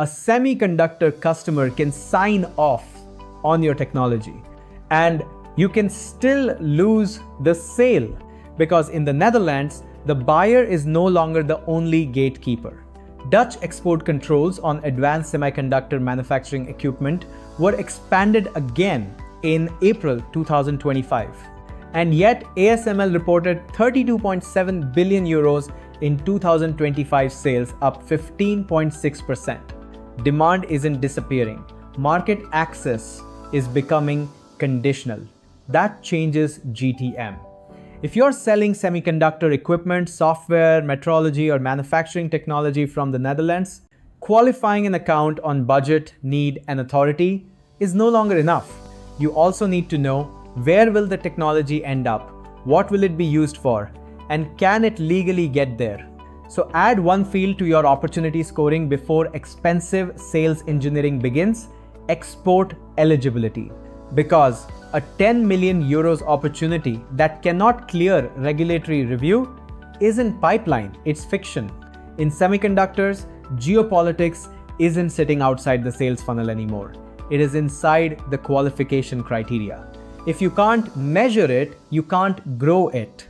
a semiconductor customer can sign off on your technology, and you can still lose the sale because in the Netherlands, the buyer is no longer the only gatekeeper. Dutch export controls on advanced semiconductor manufacturing equipment were expanded again in April 2025. And yet, ASML reported 32.7 billion euros in 2025 sales, up 15.6%. Demand isn't disappearing. Market access is becoming conditional. That changes GTM. If you're selling semiconductor equipment, software, metrology, or manufacturing technology from the Netherlands, qualifying an account on budget, need, and authority is no longer enough. You also need to know where will the technology end up, what will it be used for, and can it legally get there. So add one field to your opportunity scoring before expensive sales engineering begins: export eligibility. Because a 10 million euros opportunity that cannot clear regulatory review isn't pipeline, it's fiction. In semiconductors, geopolitics isn't sitting outside the sales funnel anymore. It is inside the qualification criteria. If you can't measure it, you can't grow it.